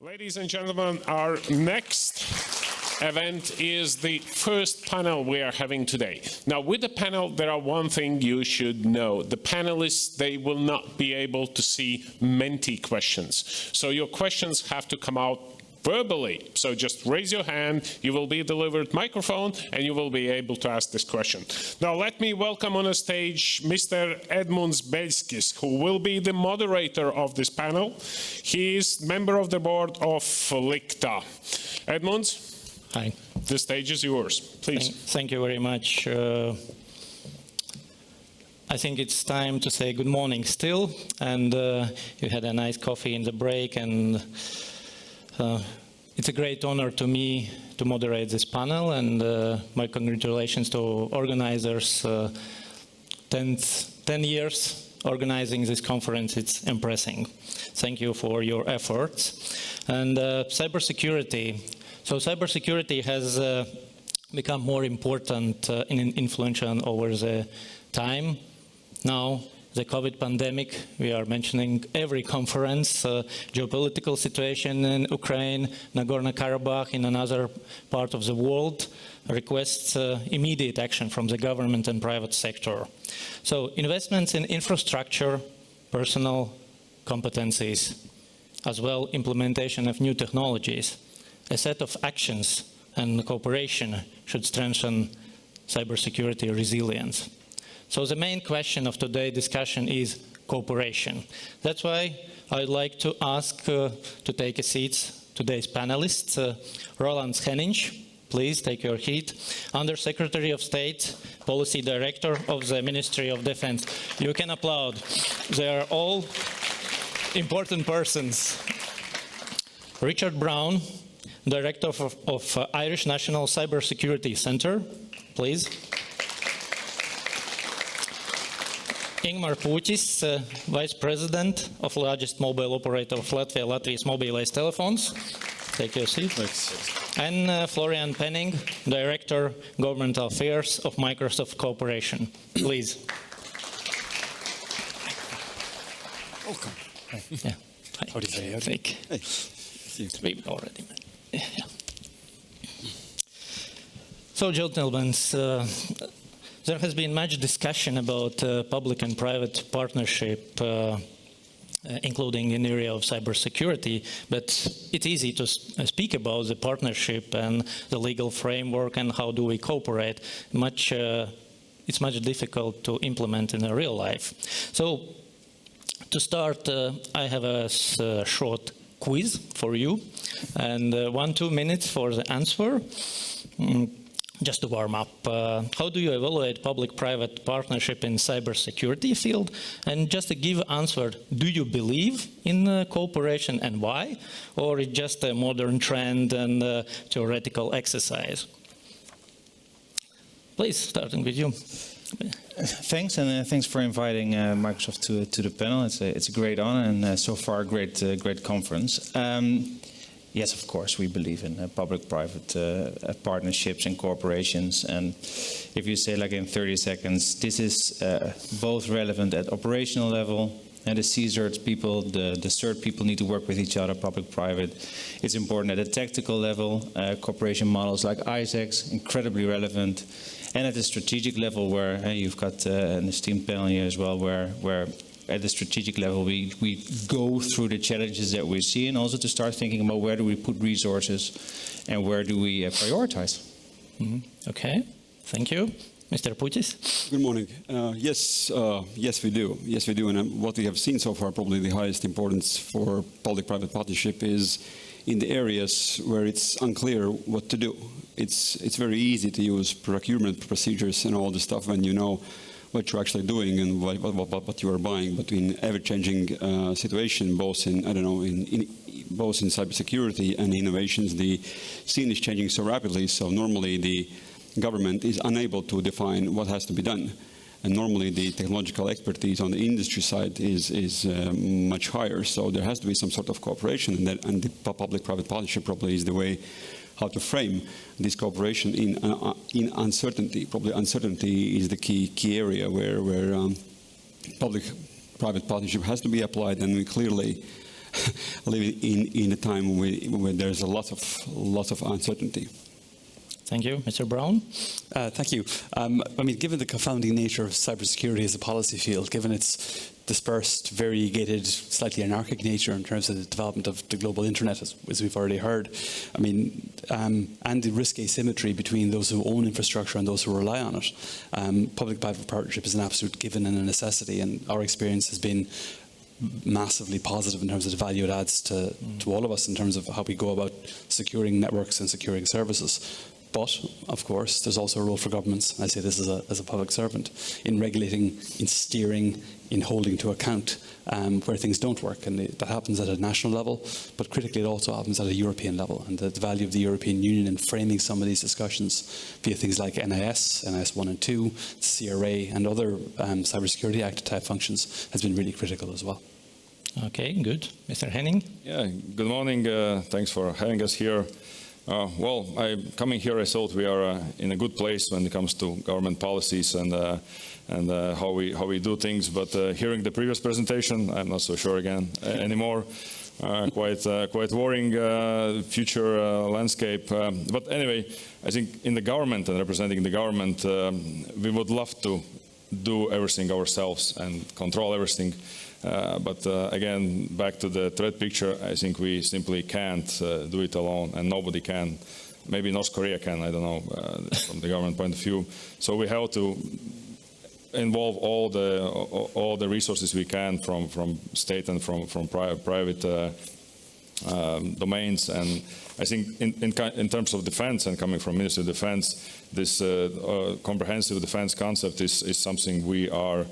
Ladies and gentlemen, our next event is the first panel we are having today. Now, with the panel, there are one thing you should know. The panelists, they will not be able to see Menti questions. So your questions have to come out verbally. So just raise your hand, you will be delivered microphone, and you will be able to ask this question. Now let me welcome on a stage Mr. Edmunds Beļskis, who will be the moderator of this panel. He is member of the board of LIKTA. Edmunds? Hi. The stage is yours, please. Thank you very much. I think it's time to say good morning still, and you had a nice coffee in the break, and it's a great honor to me to moderate this panel, and my congratulations to organizers. 10 years organizing this conference, it's impressive. Thank you for your efforts. And cybersecurity. So cybersecurity has become more important and influential over the time. Now, the COVID pandemic, we are mentioning every conference, geopolitical situation in Ukraine, Nagorno-Karabakh, in another part of the world, requests immediate action from the government and private sector. So investments in infrastructure, personal competencies, as well implementation of new technologies, a set of actions and cooperation should strengthen cybersecurity resilience. So the main question of today's discussion is cooperation. That's why I'd like to ask to take a seat today's panelists. Roland Henning, please take your seat. Under Secretary of State, Policy Director of the Ministry of Defense. You can applaud. They are all important persons. Richard Browne, Director of Irish National Cybersecurity Centre, please. Ingmar Puķis, Vice President of largest mobile operator of Latvia, Latvijas mobilais telefons. Take your seat. Thanks. And Florian Penning, Director, Government Affairs of Microsoft Corporation. Please. Welcome. Hi. Yeah. Hi. How do you say? Thank Hey. We already met. Yeah. So, gentlemen, there has been much discussion about public and private partnership, including in the area of cybersecurity, but it's easy to speak about the partnership and the legal framework and how do we cooperate. It's much difficult to implement in real life. So, to start, I have a short quiz for you, and 1-2 minutes for the answer. Just to warm up, how do you evaluate public-private partnership in cybersecurity field? And just to give answer, do you believe in cooperation and why? Or it's just a modern trend and theoretical exercise? Please, starting with you. Thanks, and thanks for inviting Microsoft to the panel. It's a great honor, and so far a great conference. Yes, of course, we believe in public-private partnerships and corporations. And if you say, like in 30 seconds, this is both relevant at operational level, and the CERT people, the CERT people need to work with each other, public-private. It's important at a tactical level, cooperation models like ISACs, incredibly relevant. And at the strategic level, where you've got an esteemed panel here as well, where at the strategic level, we go through the challenges that we see, and also to start thinking about where do we put resources and where do we prioritize. Mm-hmm. Okay, thank you. Mr. Puķis? Good morning. Yes, we do. Yes, we do. And what we have seen so far, probably the highest importance for public-private partnership is in the areas where it's unclear what to do. It's very easy to use procurement procedures and all the stuff when you know what you're actually doing and what you are buying, but in ever-changing situation, both in both in cybersecurity and innovations, the scene is changing so rapidly. So normally the government is unable to define what has to be done, and normally the technological expertise on the industry side is much higher. So there has to be some sort of cooperation, and the public-private partnership probably is the way how to frame this cooperation in uncertainty. Probably uncertainty is the key area where public-private partnership has to be applied, and we clearly living in a time when there's a lot of uncertainty. Thank you. Mr. Browne? Thank you. I mean, given the confounding nature of cybersecurity as a policy field, given its dispersed, variegated, slightly anarchic nature in terms of the development of the global internet, as we've already heard, I mean, and the risk asymmetry between those who own infrastructure and those who rely on it, public-private partnership is an absolute given and a necessity, and our experience has been massively positive in terms of the value it adds to all of us in terms of how we go about securing networks and securing services. But, of course, there's also a role for governments, I say this as a public servant, in regulating, in steering, in holding to account where things don't work. And that happens at a national level, but critically it also happens at a European level. And the value of the European Union in framing some of these discussions via things like NIS 1 and 2, CRA, and other Cybersecurity Act type functions has been really critical as well. Okay, good. Mr. Henning? Yeah, good morning. Thanks for having us here. Well, coming here, I thought we are in a good place when it comes to government policies and how we do things. But hearing the previous presentation, I'm not so sure again anymore. Quite worrying future landscape. But anyway, I think in the government and representing the government, we would love to do everything ourselves and control everything. But again, back to the threat picture, I think we simply can't do it alone, and nobody can. Maybe North Korea can, I don't know, from the government point of view. So we have to involve all the resources we can from state and from private domains. And I think in terms of defense, and coming from Ministry of Defense, this comprehensive defense concept is something we are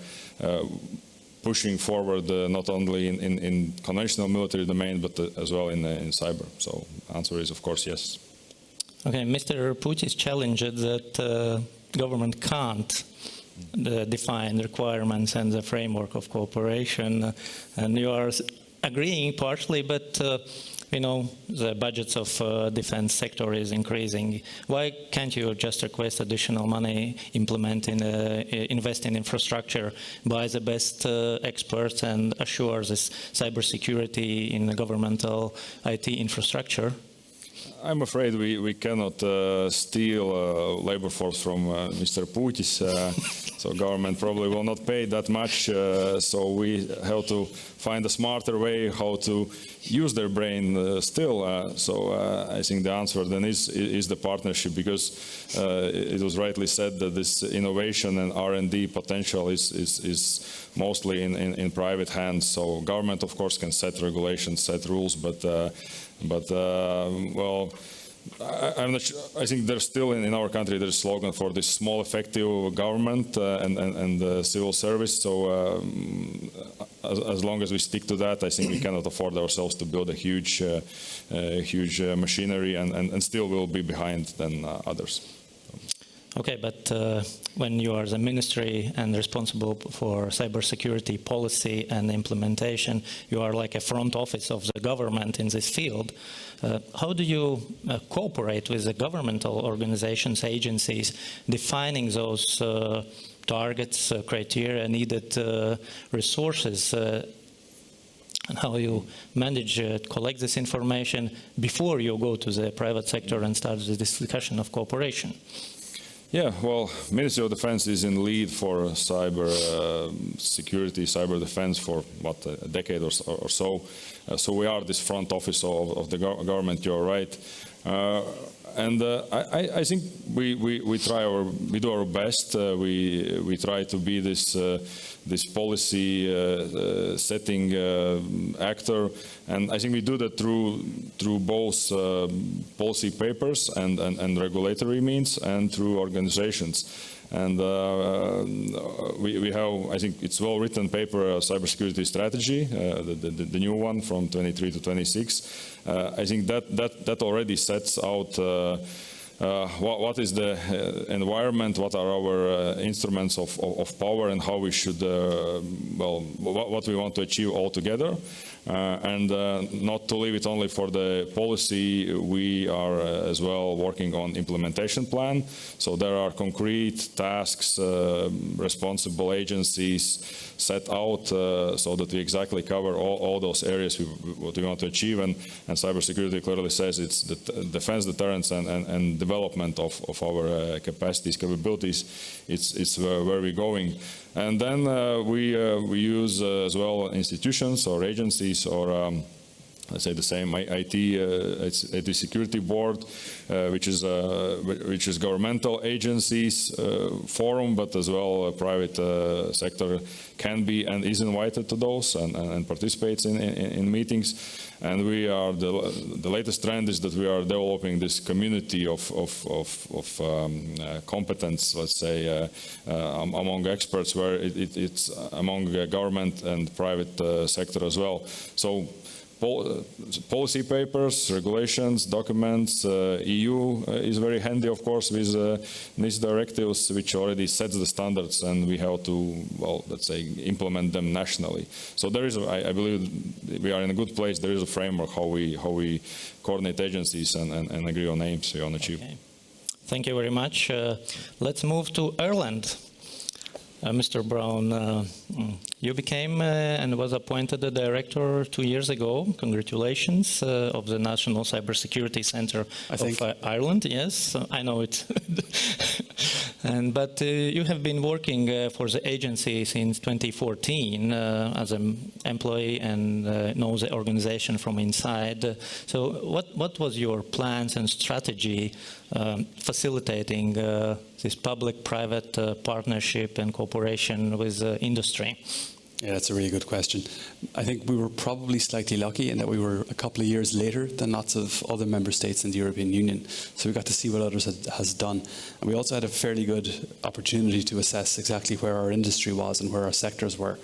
pushing forward, not only in conventional military domain, but as well in cyber. So answer is, of course, yes. Okay, Mr. Putis challenged that government can't define requirements and the framework of cooperation, and you are agreeing partially, but you know, the budgets of defense sector is increasing. Why can't you just request additional money, invest in infrastructure, buy the best experts, and assure this cybersecurity in the governmental IT infrastructure? I'm afraid we cannot steal labor force from Mr. Putis, so government probably will not pay that much, so we have to find a smarter way how to use their brain still. So I think the answer then is the partnership, because it was rightly said that this innovation and R&D potential is mostly in private hands. So government, of course, can set regulations, set rules, but well, I'm not sure. I think there's still in our country there's a slogan for this small, effective government and civil service. So as long as we stick to that, I think we cannot afford ourselves to build a huge machinery and still will be behind than others. Okay, but when you are the ministry and responsible for cybersecurity policy and implementation, you are like a front office of the government in this field. How do you cooperate with the governmental organizations, agencies, defining those targets, criteria, needed resources, and how you manage collect this information before you go to the private sector and start the discussion of cooperation? Yeah, well, Ministry of Defense is in lead for cyber security, cyber defense for what, a decade or so. So we are this front office of the government. You're right, and I think we do our best. We try to be this policy setting actor, and I think we do that through both policy papers and regulatory means, and through organizations. And we have, I think it's well-written paper, cybersecurity strategy, the new one from 23 to 26. I think that already sets out what is the environment, what are our instruments of power, and how we should, what we want to achieve all together. And not to leave it only for the policy, we are as well working on implementation plan. So there are concrete tasks, responsible agencies set out so that we exactly cover all those areas what we want to achieve. And cybersecurity clearly says it's the defense, deterrence, and development of our capacities, capabilities. It's where we're going. And then we use as well institutions or agencies or let's say the same IT security board, which is governmental agencies forum, but as well private sector can be and is invited to those and participates in meetings. And we are the latest trend is that we are developing this community of competence, let's say, among experts, where it's among government and private sector as well. So policy papers, regulations, documents, EU is very handy, of course, with these directives, which already sets the standards, and we have to, well, let's say, implement them nationally. So there is, I believe, we are in a good place. There is a framework how we coordinate agencies and agree on aims we want to achieve. Okay. Thank you very much. Let's move to Ireland. Mr. Browne, you became and was appointed the director 2 years ago. Congratulations, of the National Cybersecurity Center of Ireland. Yes, I know it. But you have been working for the agency since 2014 as an employee and know the organization from inside. So what was your plans and strategy facilitating this public-private partnership and cooperation with industry? Yeah, that's a really good question. I think we were probably slightly lucky in that we were a couple of years later than lots of other member states in the European Union. So we got to see what others has done. And we also had a fairly good opportunity to assess exactly where our industry was and where our sectors were.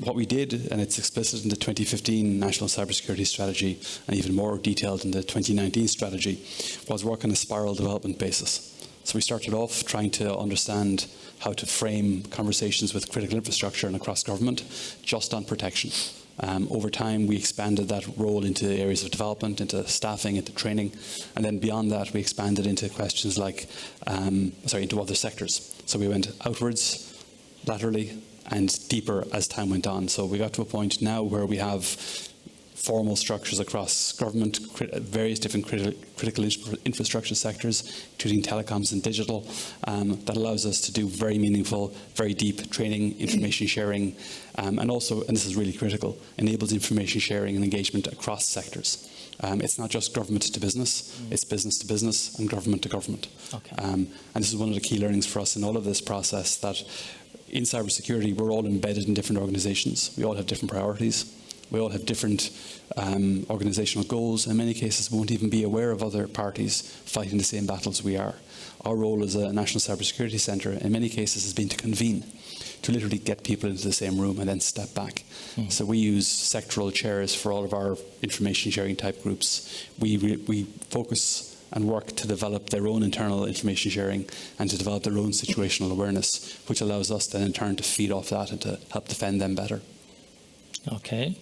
What we did, and it's explicit in the 2015 National Cybersecurity Strategy, and even more detailed in the 2019 strategy, was work on a spiral development basis. So we started off trying to understand how to frame conversations with critical infrastructure and across government just on protection. Over time, we expanded that role into areas of development, into staffing, into training, and then beyond that, we expanded into questions like, into other sectors. So we went outwards, laterally, and deeper as time went on. So we got to a point now where we have formal structures across government, various different critical infrastructure sectors, including telecoms and digital, that allows us to do very meaningful, very deep training, information sharing, and also, and this is really critical, enables information sharing and engagement across sectors. It's not just government to business, it's business to business and government to government. Okay. And this is one of the key learnings for us in all of this process, that in cybersecurity, we're all embedded in different organizations. We all have different priorities. We all have different organizational goals. In many cases, we won't even be aware of other parties fighting the same battles we are. Our role as a National Cybersecurity Centre, in many cases, has been to convene, to literally get people into the same room and then step back. So we use sectoral chairs for all of our information sharing type groups. We focus and work to develop their own internal information sharing and to develop their own situational awareness, which allows us then in turn to feed off that and to help defend them better. Okay.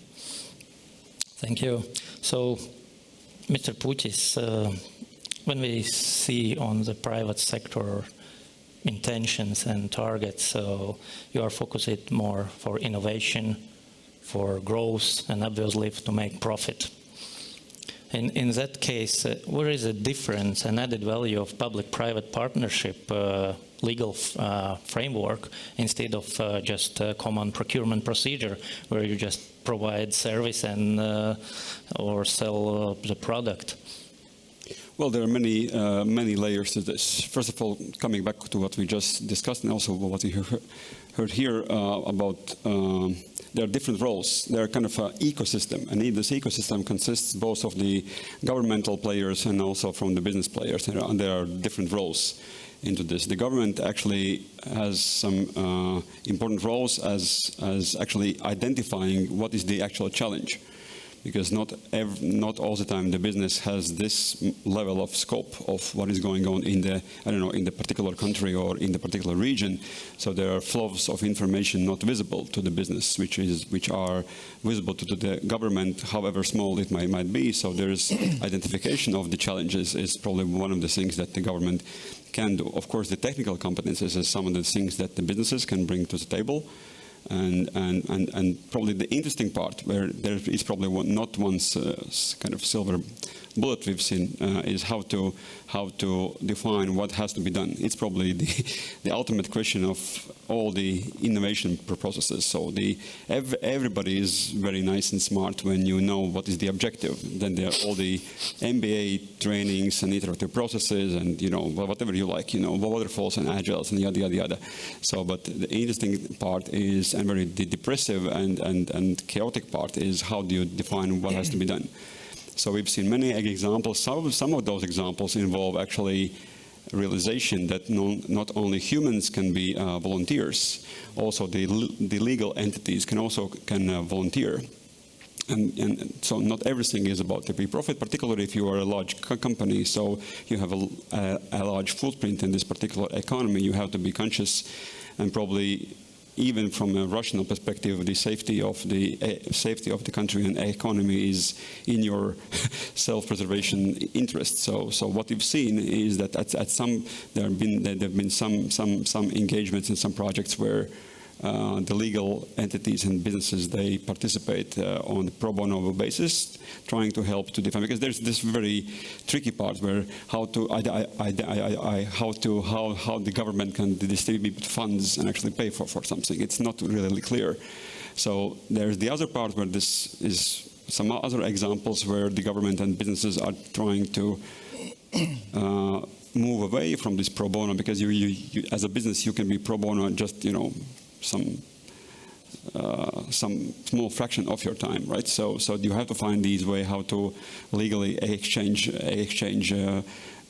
Thank you. So, Mr. Putis, when we see on the private sector intentions and targets, so you are focused more for innovation, for growth, and obviously to make profit. In that case, where is the difference and added value of public-private partnership legal framework instead of just a common procurement procedure where you just provide service and or sell the product? Well, there are many layers to this. First of all, coming back to what we just discussed and also what we heard here about there are different roles. They're kind of an ecosystem, and this ecosystem consists both of the governmental players and also from the business players, and there are different roles into this. The government actually has some important roles as actually identifying what is the actual challenge. because not all the time the business has this level of scope of what is going on in the, I don't know, in the particular country or in the particular region. So there are flows of information not visible to the business, which are visible to the government, however small it might be. So there's identification of the challenges is probably one of the things that the government can do. Of course, the technical competences is some of the things that the businesses can bring to the table. And probably the interesting part, where there is probably not one kind of silver bullet we've seen, is how to define what has to be done. It's probably the ultimate question of all the innovation processes. So everybody is very nice and smart when you know what is the objective. Then there are all the MBA trainings and iterative processes, and whatever you like, waterfalls and agiles and yada yada yada. So, but the interesting part is, and very depressive and chaotic part is, how do you define what has to be done? So we've seen many examples. Some of those examples involve actually realization that not only humans can be volunteers, also the legal entities can volunteer. And so not everything is about the profit, particularly if you are a large company, so you have a large footprint in this particular economy. You have to be conscious, and probably even from a rational perspective, the safety of the country and economy is in your self-preservation interest. So what we've seen is that there have been some engagements in some projects where the legal entities and businesses, they participate on a pro bono basis, trying to help to define, because there's this very tricky part where how the government can distribute funds and actually pay for something. It's not really clear. So there's the other part where this is some other examples where the government and businesses are trying to move away from this pro bono, because you as a business, you can be pro bono just some small fraction of your time, right? So you have to find these ways how to legally exchange,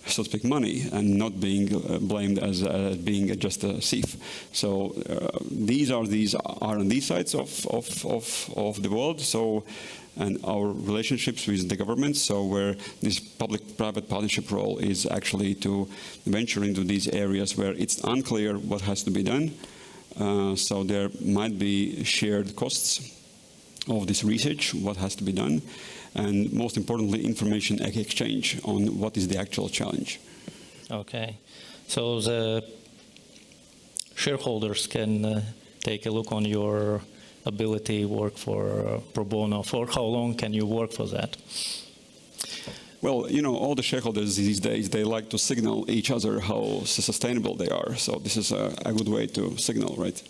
so to speak, money, and not being blamed as being just a thief. So these are R&D sides of the world. So, and our relationships with the government, so where this public-private partnership role is actually to venture into these areas where it's unclear what has to be done. So there might be shared costs of this research, what has to be done, and most importantly, information exchange on what is the actual challenge. Okay, so the shareholders can take a look on your ability work for pro bono. For how long can you work for that? Well, all the shareholders these days, they like to signal each other how sustainable they are. So this is a good way to signal, right?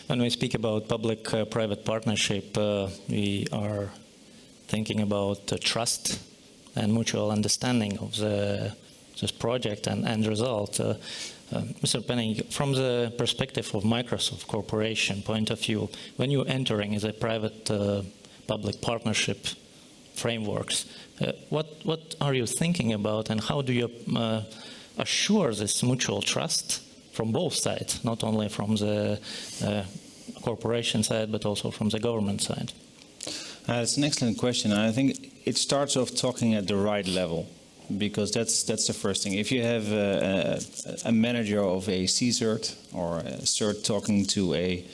When we speak about public-private partnership, we are thinking about trust and mutual understanding of this project and end result. Mr. Penning, from the perspective of Microsoft Corporation point of view, when you're entering as a private-public partnership frameworks, what are you thinking about, and how do you assure this mutual trust from both sides, not only from the corporation side, but also from the government side? It's an excellent question. I think it starts off talking at the right level, because that's the first thing. If you have a manager of a CERT or a CERT talking to a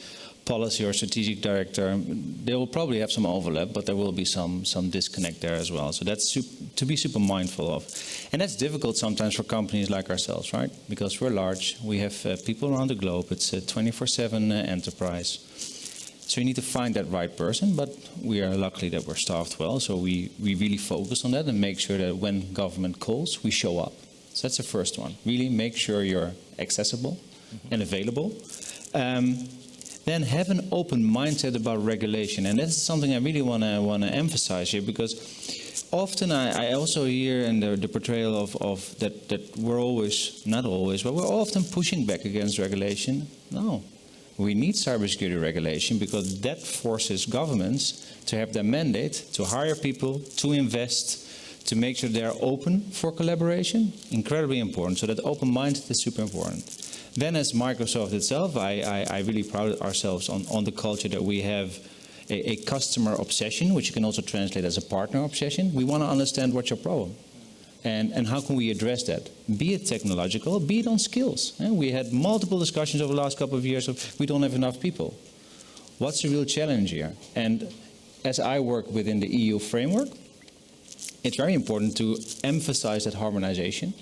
policy or strategic director, they will probably have some overlap, but there will be some disconnect there as well. So that's to be super mindful of. And that's difficult sometimes for companies like ourselves, right? Because we're large, we have people around the globe, it's a 24/7 enterprise. So you need to find that right person, but we are lucky that we're staffed well, so we really focus on that and make sure that when government calls, we show up. So that's the first one. Really make sure you're accessible and available. Then have an open mindset about regulation, and that's something I really want to emphasize here, because often I also hear in the portrayal of that we're always, not always, but we're often pushing back against regulation. No, we need cybersecurity regulation, because that forces governments to have their mandate to hire people, to invest, to make sure they're open for collaboration. Incredibly important. So that open mindset is super important. Then as Microsoft itself, I really proud ourselves on the culture that we have a customer obsession, which you can also translate as a partner obsession. We want to understand what's your problem. And how can we address that? Be it technological, be it on skills. We had multiple discussions over the last couple of years of we don't have enough people. What's the real challenge here? And as I work within the EU framework, it's very important to emphasize that harmonization.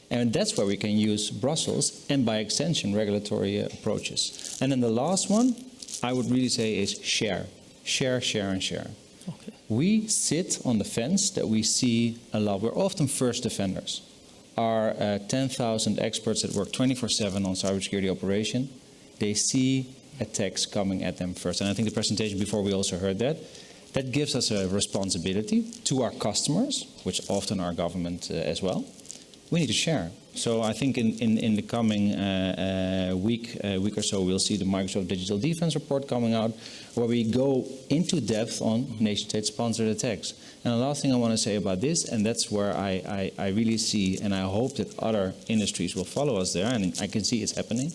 And that's where we can use Brussels and, by extension, regulatory approaches. And then the last one, I would really say, is share. Share, share, and share. Okay. We sit on the fence that we see a lot. We're often first defenders. Our 10,000 experts that work 24/7 on cybersecurity operation, they see attacks coming at them first. And I think the presentation before, we also heard that. That gives us a responsibility to our customers, which often are government as well. We need to share. So I think in the coming week or so, we'll see the Microsoft Digital Defense Report coming out, where we go into depth on nation-state-sponsored attacks. And the last thing I want to say about this, and that's where I really see, and I hope that other industries will follow us there, and I can see it's happening,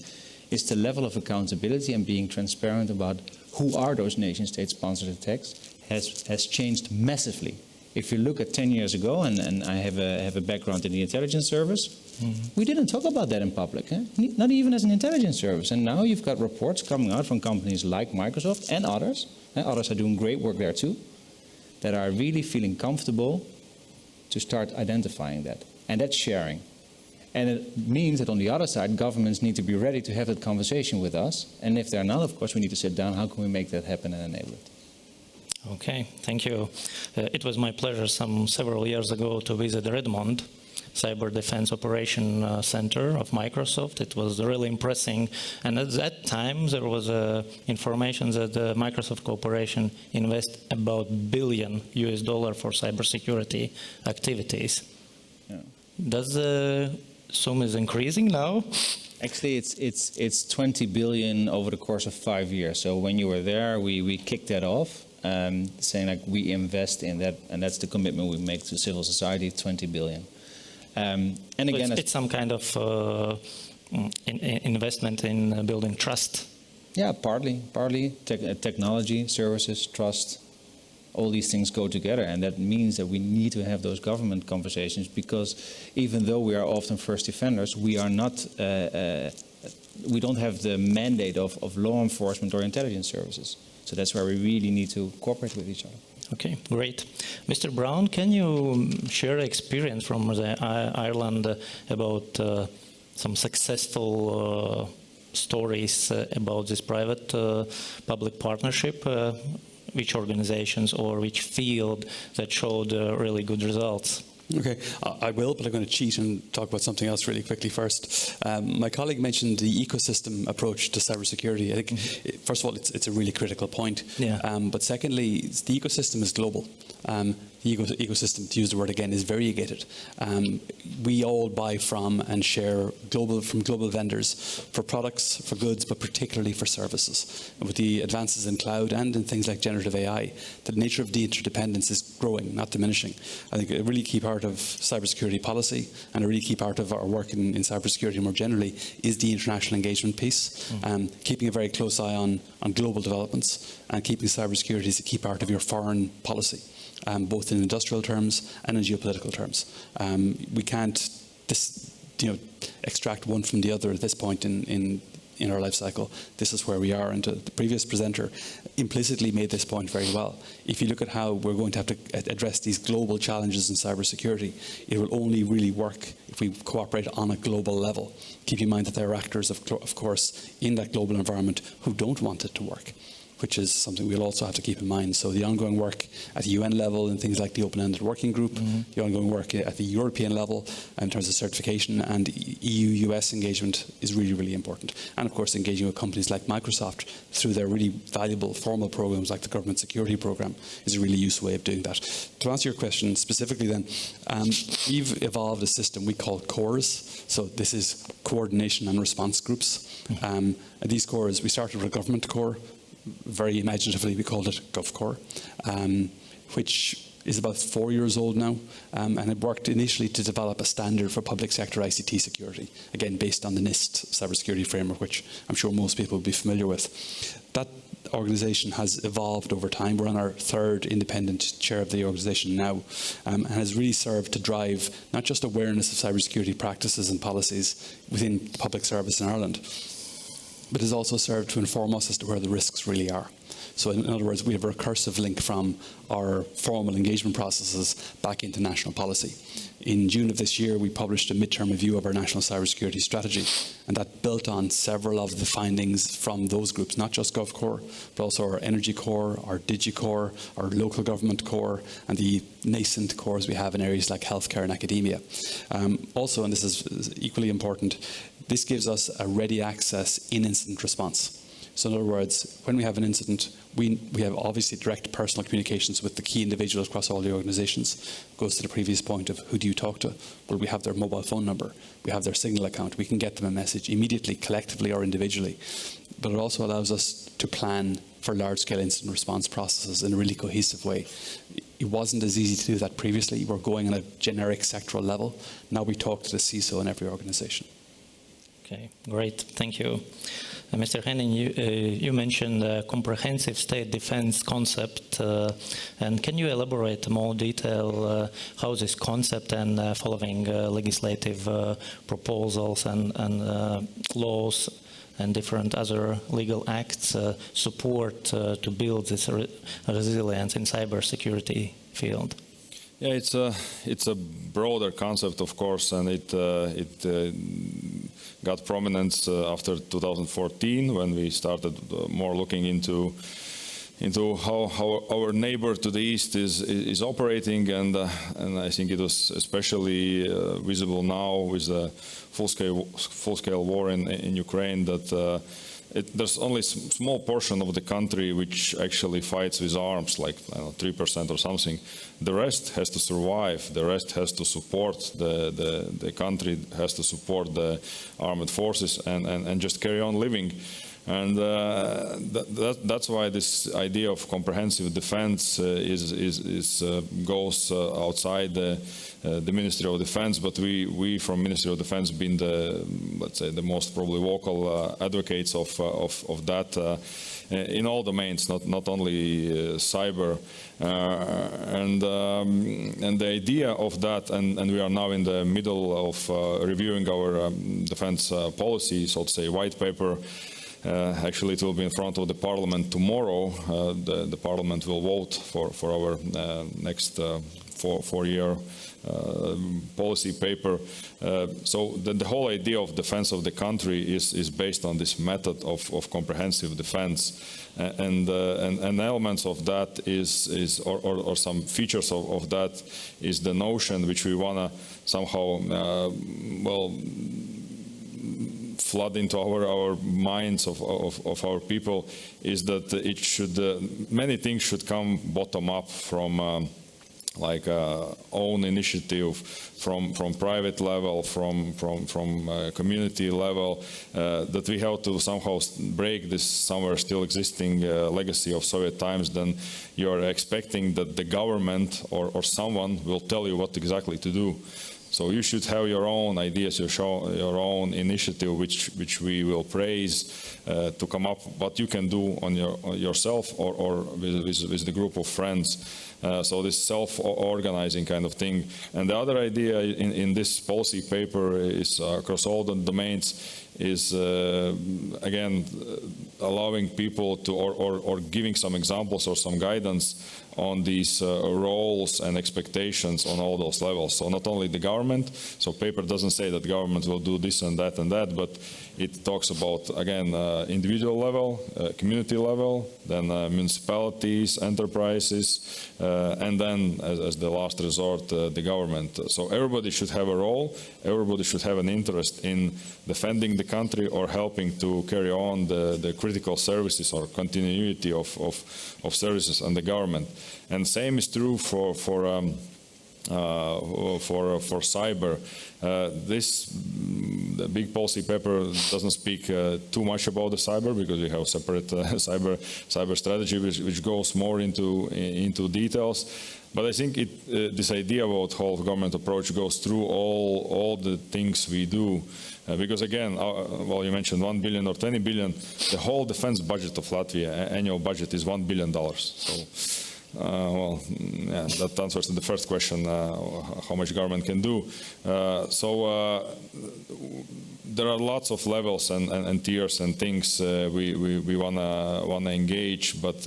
is the level of accountability and being transparent about who are those nation-state-sponsored attacks has changed massively. If you look at 10 years ago, and I have a background in the intelligence service, we didn't talk about that in public, not even as an intelligence service. And now you've got reports coming out from companies like Microsoft and others. Others are doing great work there too, that are really feeling comfortable to start identifying that. And that's sharing. And it means that on the other side, governments need to be ready to have that conversation with us. And if they're not, of course, we need to sit down. How can we make that happen and enable it? Okay, thank you. It was my pleasure several years ago to visit Redmond, Cyber Defense Operation Center of Microsoft. It was really impressive. And at that time, there was information that the Microsoft Corporation invest about $1 billion for cybersecurity activities. Yeah. Does the sum is increasing now? Actually, it's 20 billion over the course of 5 years. So when you were there, we kicked that off. Saying like we invest in that, and that's the commitment we make to civil society, 20 billion. And again, it's some kind of investment in building trust. Yeah, partly technology, services, trust, all these things go together, and that means that we need to have those government conversations, because even though we are often first defenders, we are not. We don't have the mandate of law enforcement or intelligence services. So that's where we really need to cooperate with each other. Okay, great. Mr. Browne, can you share experience from Ireland about some successful stories about this private-public partnership? Which organizations or which field that showed really good results? Okay, I will, but I'm going to cheat and talk about something else really quickly first. My colleague mentioned the ecosystem approach to cybersecurity. I think, first of all, it's a really critical point. Yeah. But secondly, the ecosystem is global. The ecosystem, to use the word again, is variegated. We all buy from and share from global vendors for products, for goods, but particularly for services. And with the advances in cloud and in things like generative AI, the nature of the interdependence is growing, not diminishing. I think a really key part of cybersecurity policy and a really key part of our work in cybersecurity more generally is the international engagement piece. Keeping a very close eye on global developments and keeping cybersecurity as a key part of your foreign policy. Both in industrial terms and in geopolitical terms. We can't extract one from the other at this point in our life cycle. This is where we are, and the previous presenter implicitly made this point very well. If you look at how we're going to have to address these global challenges in cybersecurity, it will only really work if we cooperate on a global level. Keep in mind that there are actors, of course, in that global environment who don't want it to work, which is something we'll also have to keep in mind. So the ongoing work at the UN level and things like the Open-Ended Working Group, the ongoing work at the European level in terms of certification and EU-US engagement is really, really important. And of course, engaging with companies like Microsoft through their really valuable formal programs like the Government Security Program is a really useful way of doing that. To answer your question specifically then, we've evolved a system we call CORES. So this is Coordination and Response Groups. And these CORES, we started with a government core. Very imaginatively, we called it GovCore, which is about 4 years old now, and it worked initially to develop a standard for public sector ICT security, again based on the NIST cybersecurity framework, which I'm sure most people will be familiar with. that organization has evolved over time. We're on our third independent chair of the organization now, and has really served to drive not just awareness of cybersecurity practices and policies within public service in Ireland, but has also served to inform us as to where the risks really are. So in other words, we have a recursive link from our formal engagement processes back into national policy. In June of this year, we published a midterm review of our national cybersecurity strategy, and that built on several of the findings from those groups, not just GovCore, but also our Energy Core, our DigiCore, our local government core, and the nascent cores we have in areas like healthcare and academia. Also, and this is equally important, this gives us a ready access in incident response. So in other words, when we have an incident, we have obviously direct personal communications with the key individuals across all the organisations. It goes to the previous point of who do you talk to? Well, we have their mobile phone number, we have their Signal account, we can get them a message immediately, collectively or individually. But it also allows us to plan for large-scale incident response processes in a really cohesive way. It wasn't as easy to do that previously. We're going on a generic sectoral level. Now we talk to the CISO in every organisation. Okay, great, thank you. Mr. Henning, you mentioned the comprehensive state defense concept, and can you elaborate more detail how this concept and following legislative proposals and laws and different other legal acts support to build this resilience in cybersecurity field? Yeah, it's a broader concept, of course, and it got prominence after 2014 when we started more looking into how our neighbor to the east is operating, and I think it was especially visible now with the full-scale war in Ukraine that. There's only a small portion of the country which actually fights with arms, like 3% or something. The rest has to survive. The rest has to support the country, has to support the armed forces and just carry on living. And that's why this idea of comprehensive defense goes outside the Ministry of Defense, but we from Ministry of Defense been let's say the most probably vocal advocates of that in all domains, not only cyber, and the idea of that, and we are now in the middle of reviewing our defense policy, so to say, white paper. Actually, it will be in front of the Parliament tomorrow. The Parliament will vote for our next four-year policy paper. So the whole idea of defense of the country is based on this method of comprehensive defense, and elements of that or some features of that is the notion which we wanna somehow flood into our minds of our people, is that it should many things should come bottom up from own initiative, from private level, from community level, that we have to somehow break this somewhere still existing legacy of Soviet times. Then you are expecting that the government or someone will tell you what exactly to do. So you should have your own ideas, your own initiative, which we will praise to come up what you can do on yourself or with the group of friends. So this self-organizing kind of thing. And the other idea in this policy paper is across all the domains is again allowing people to or giving some examples or some guidance on these roles and expectations on all those levels. So not only the government, so paper doesn't say that government will do this and that, but it talks about, again, individual level, community level, then municipalities, enterprises, and then as the last resort, the government. So everybody should have a role, everybody should have an interest in defending the country or helping to carry on the critical services or continuity of services and the government. And same is true for for cyber. The big policy paper doesn't speak too much about the cyber, because we have separate cyber strategy which goes more into details. But I think this idea about whole government approach goes through all the things we do. Because again, well, you mentioned 1 billion or 20 billion. The whole defense budget of Latvia, annual budget, is $1 billion. So, well, yeah, that answers to the first question, how much government can do. There are lots of levels and tiers and things we wanna engage, but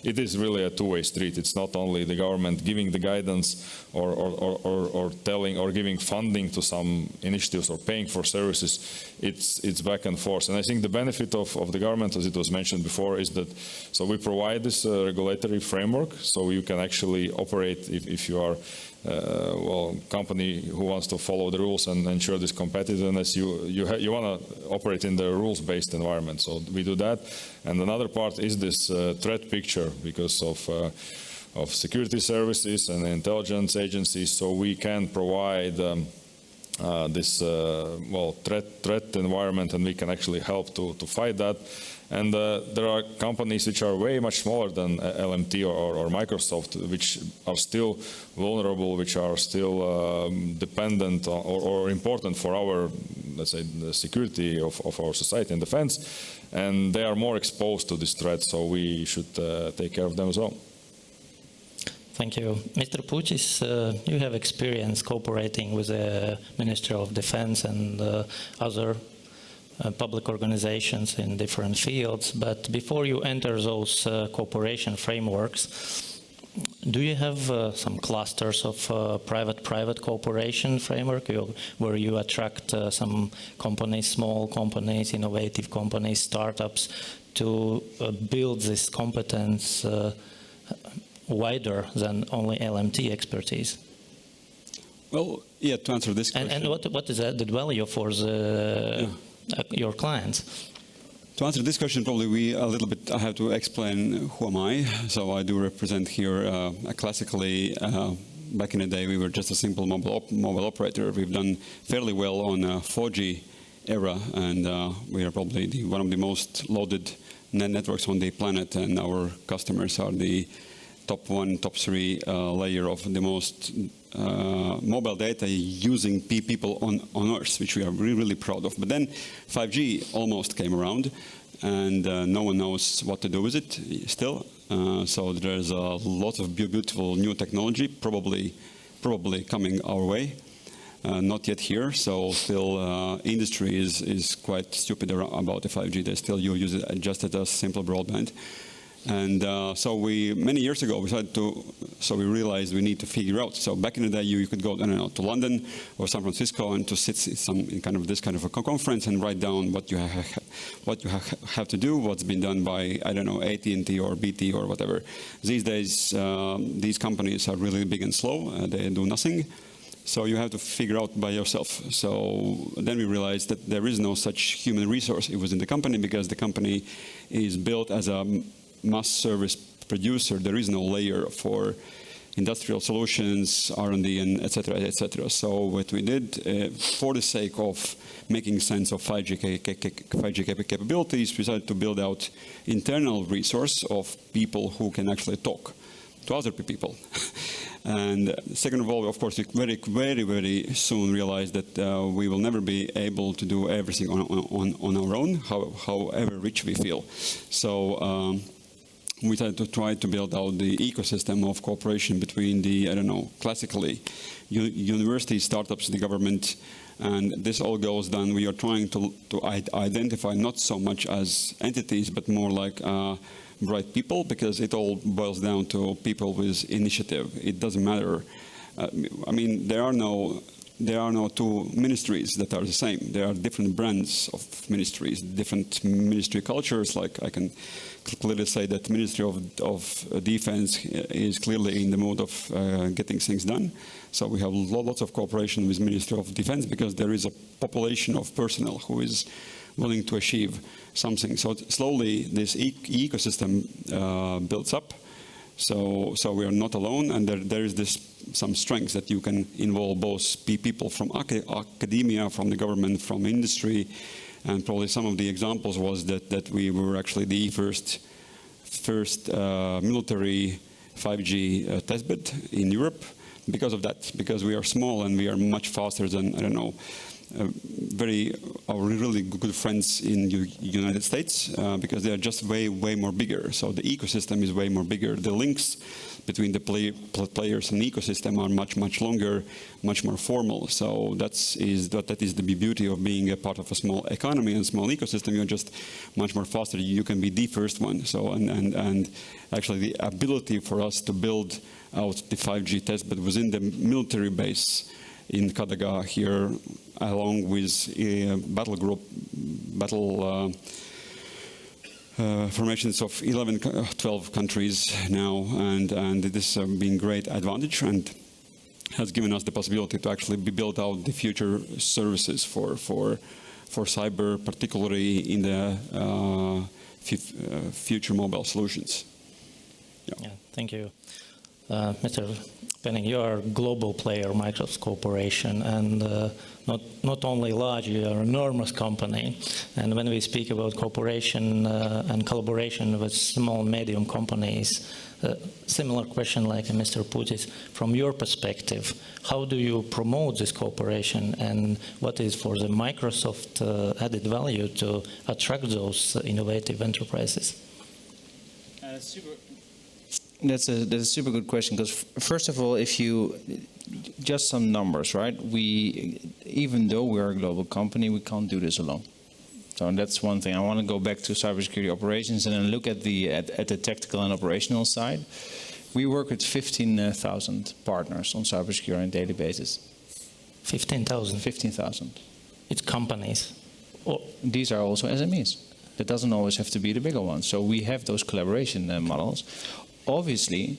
it is really a two-way street. It's not only the government giving the guidance or telling or giving funding to some initiatives or paying for services. It's back and forth. And I think the benefit of the government, as it was mentioned before, is that so we provide this regulatory framework, so you can actually operate if you are well, company who wants to follow the rules and ensure this competitiveness, you want to operate in the rules-based environment. So we do that. And another part is this threat picture, because of security services and intelligence agencies. So we can provide this well, threat environment, and we can actually help to fight that. And there are companies which are way much smaller than LMT or Microsoft, which are still vulnerable, which are still dependent or important for our, let's say, the security of our society and defense. And they are more exposed to this threat, so we should take care of them as well. Thank you. Mr. Puķis, you have experience cooperating with the Ministry of Defense and other public organizations in different fields, but before you enter those cooperation frameworks, do you have some clusters of private-private cooperation framework where you attract some companies, small companies, innovative companies, startups, to build this competence wider than only LMT expertise? Well, yeah, to answer this question. And what is added value for the your clients? To answer this question, probably I have to explain who am I. So I do represent here classically, back in the day, we were just a simple mobile operator. We've done fairly well on 4G era, and we are probably one of the most loaded networks on the planet, and our customers are the top 1, top 3 layer of the most mobile data using people on Earth, which we are really proud of. But then 5G almost came around, and no one knows what to do with it still. So there's a lot of beautiful new technology probably coming our way. Not yet here, so still industry is quite stupid about the 5G. They still use it just as simple broadband. And so many years ago, we realized we need to figure out. So back in the day, you could go, I don't know, to London or San Francisco and to sit in this kind of a conference and write down what you have to do, what's been done by, I don't know, AT&T or BT or whatever. These days, these companies are really big and slow. They do nothing. So you have to figure out by yourself. So then we realized that there is no such human resource within the company, because the company is built as a mass service producer. There is no layer for industrial solutions, R&D, and et cetera, et cetera. So what we did, for the sake of making sense of 5G capabilities, we decided to build out internal resource of people who can actually talk to other people. And second of all, of course, we very soon realized that we will never be able to do everything on our own, however rich we feel. So we tried to build out the ecosystem of cooperation between the, I don't know, classically universities, startups, the government, and this all goes down. We are trying to identify not so much as entities, but more like bright people, because it all boils down to people with initiative. It doesn't matter. I mean, there are no two ministries that are the same. There are different brands of ministries, different ministry cultures. Like I can clearly say that Ministry of Defense is clearly in the mood of getting things done. So we have lots of cooperation with Ministry of Defense, because there is a population of personnel who is willing to achieve something. So slowly this ecosystem builds up. So we are not alone, and there is some strength that you can involve both people from academia, from the government, from industry, and probably some of the examples was that we were actually the first military 5G testbed in Europe because of that, because we are small and we are much faster than, I don't know, our really good friends in the United States, because they are just way more bigger. So the ecosystem is way more bigger. The links between the players and the ecosystem are much longer, much more formal. So that is the beauty of being a part of a small economy and small ecosystem. You're just much more faster. You can be the first one. So and actually the ability for us to build out the 5G testbed within the military base in Kadaga here, along with formations of 12 countries now, and this has been great advantage and has given us the possibility to actually build out the future services for cyber, particularly in the future mobile solutions. Yeah, thank you. Mr. Penning, you are a global player, Microsoft Corporation, and not only large, you are an enormous company. And when we speak about cooperation and collaboration with small and medium companies, similar question like Mr. Putis, from your perspective, how do you promote this cooperation, and what is for the Microsoft added value to attract those innovative enterprises? That's a super good question, because first of all, if you just some numbers, right? Even though we are a global company, we can't do this alone. So that's one thing. I want to go back to cybersecurity operations and then look at the tactical and operational side. We work with 15,000 partners on cybersecurity on a daily basis. 15,000. 15,000. It's companies. These are also SMEs. That doesn't always have to be the bigger ones. So we have those collaboration models. Obviously,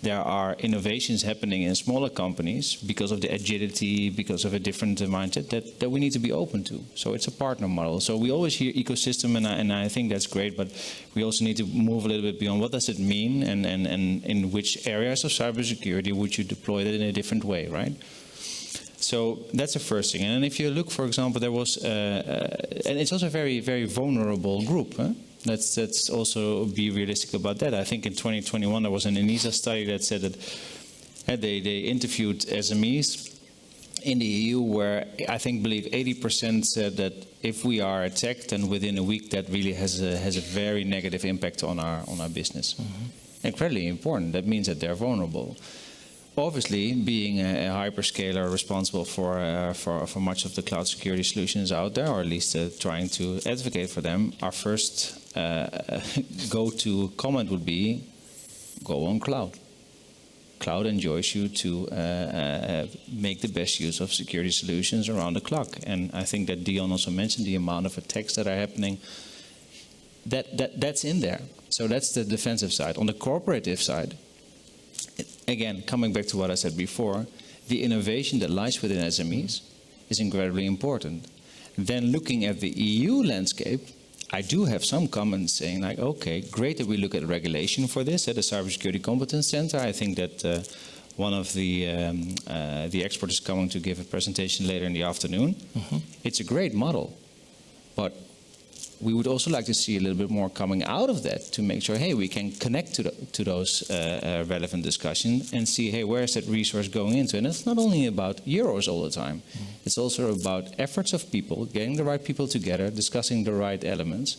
there are innovations happening in smaller companies because of the agility, because of a different mindset that we need to be open to. So it's a partner model. So we always hear ecosystem, and I think that's great, but we also need to move a little bit beyond what does it mean, and in which areas of cybersecurity would you deploy that in a different way, right? So that's the first thing. And if you look, for example, there was, and it's also a very vulnerable group, huh? Let's also be realistic about that. I think in 2021 there was an ENISA study that said that they interviewed SMEs in the EU, where I believe 80% said that if we are attacked, then within a week that really has a very negative impact on our business. Mm-hmm. Incredibly important. That means that they're vulnerable. Obviously, being a hyperscaler responsible for much of the cloud security solutions out there, or at least trying to advocate for them, our first go-to comment would be, go on cloud. Cloud enjoys you to make the best use of security solutions around the clock. And I think that Dion also mentioned the amount of attacks that are happening. That's in there. So that's the defensive side. On the cooperative side, again, coming back to what I said before, the innovation that lies within SMEs is incredibly important. Then looking at the EU landscape, I do have some comments saying like, okay, great that we look at regulation for this at the Cybersecurity Competence Center. I think that one of the experts is coming to give a presentation later in the afternoon. Mm-hmm. It's a great model, but we would also like to see a little bit more coming out of that to make sure, hey, we can connect to those relevant discussions and see, hey, where is that resource going into? And it's not only about euros all the time. Mm-hmm. It's also about efforts of people, getting the right people together, discussing the right elements.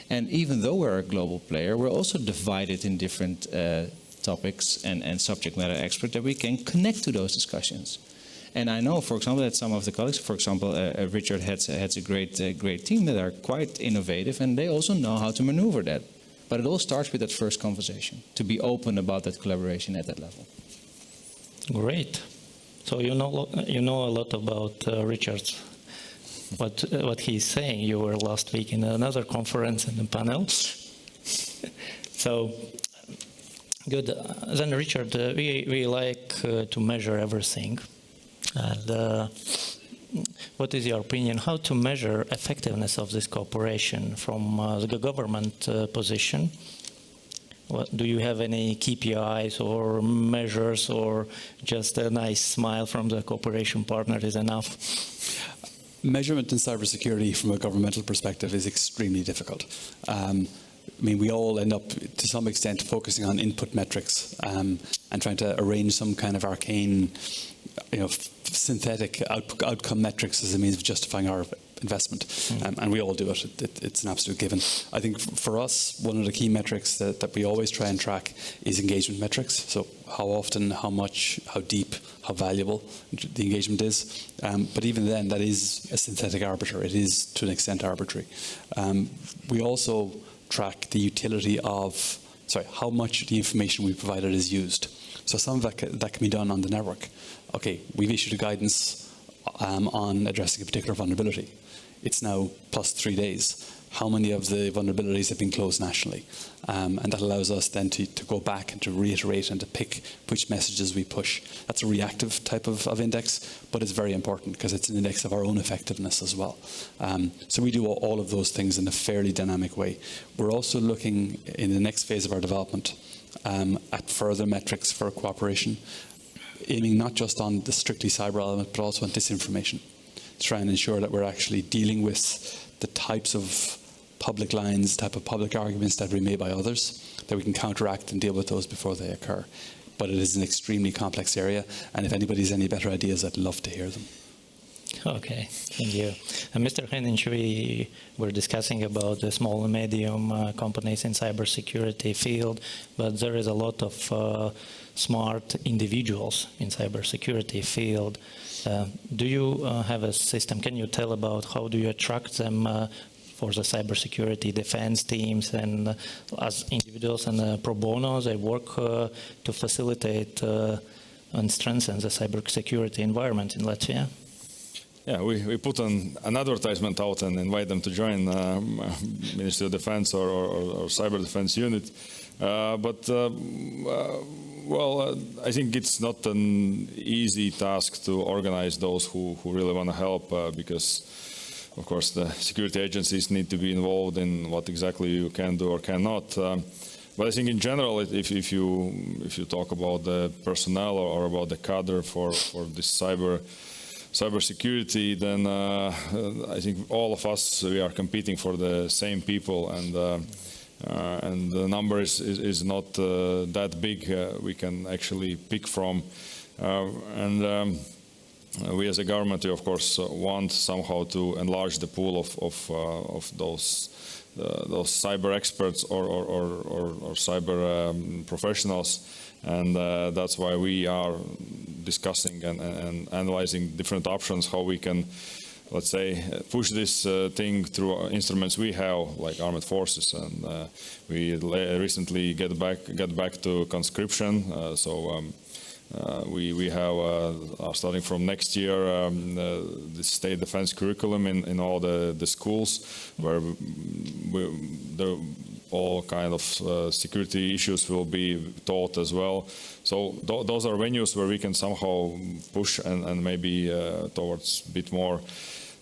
And even though we're a global player, we're also divided in different topics and subject matter experts that we can connect to those discussions. And I know, for example, that some of the colleagues, for example, Richard has a great team that are quite innovative, and they also know how to maneuver that. But it all starts with that first conversation, to be open about that collaboration at that level. Great. So you know a lot about Richard. What he's saying. You were last week in another conference in the panel. So good. Then Richard, we like to measure everything. And what is your opinion? How to measure effectiveness of this cooperation from the government position? Do you have any KPIs or measures, or just a nice smile from the cooperation partner is enough? Measurement in cybersecurity from a governmental perspective is extremely difficult. I mean, we all end up, to some extent, focusing on input metrics and trying to arrange some kind of arcane, synthetic outcome metrics as a means of justifying our investment. And we all do it. It's an absolute given. I think for us, one of the key metrics that we always try and track is engagement metrics. So how often, how much, how deep, how valuable the engagement is. But even then, that is a synthetic arbiter. It is, to an extent, arbitrary. We also track the utility of, how much the information we provided is used. So some of that can be done on the network. Okay, we've issued a guidance on addressing a particular vulnerability. It's now plus 3 days. How many of the vulnerabilities have been closed nationally? And that allows us then to go back and to reiterate and to pick which messages we push. That's a reactive type of index, but it's very important because it's an index of our own effectiveness as well. So we do all of those things in a fairly dynamic way. We're also looking in the next phase of our development at further metrics for cooperation, aiming not just on the strictly cyber element, but also on disinformation, to try and ensure that we're actually dealing with the types of public lines, type of public arguments that are made by others, that we can counteract and deal with those before they occur. But it is an extremely complex area, and if anybody has any better ideas, I'd love to hear them. Okay, thank you. Mr. Henninch, we were discussing about the small and medium companies in cybersecurity field, but there is a lot of smart individuals in cybersecurity field. Do you have a system? Can you tell about how do you attract them for the cybersecurity defense teams, and as individuals and pro bono, they work to facilitate and strengthen the cybersecurity environment in Latvia? Yeah, we put an advertisement out and invite them to join Ministry of Defense or Cyber Defense Unit. I think it's not an easy task to organize those who really want to help because, of course, the security agencies need to be involved in what exactly you can do or cannot. But I think in general, if you talk about the personnel or about the cadre for this cybersecurity, then I think all of us, we are competing for the same people, and the number is not that big. We can actually pick from, we as a government, we of course want somehow to enlarge the pool of those cyber experts or cyber professionals, and that's why we are discussing and analyzing different options, how we can, let's say, push this thing through instruments we have, like armed forces, and we recently get back to conscription. We have starting from next year the state defense curriculum in all the schools, where all kind of security issues will be taught as well. So those are venues where we can somehow push and maybe towards a bit more,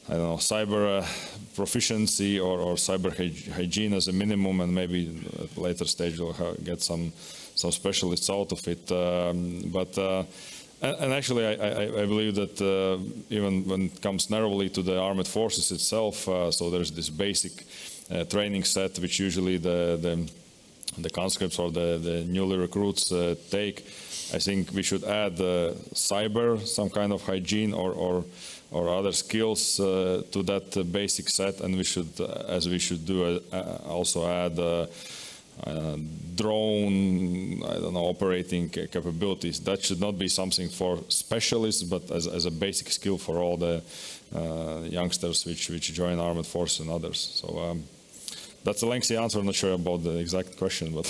I don't know, cyber proficiency or cyber hygiene as a minimum, and maybe at a later stage we'll get some specialists out of it. And actually, I believe that even when it comes narrowly to the armed forces itself, so there's this basic training set which usually the conscripts or the newly recruits take. I think we should add cyber, some kind of hygiene or other skills to that basic set, and we should, as we should do, also add drone, I don't know, operating capabilities. That should not be something for specialists, but as a basic skill for all the youngsters which join armed forces and others. So that's a lengthy answer. I'm not sure about the exact question, but.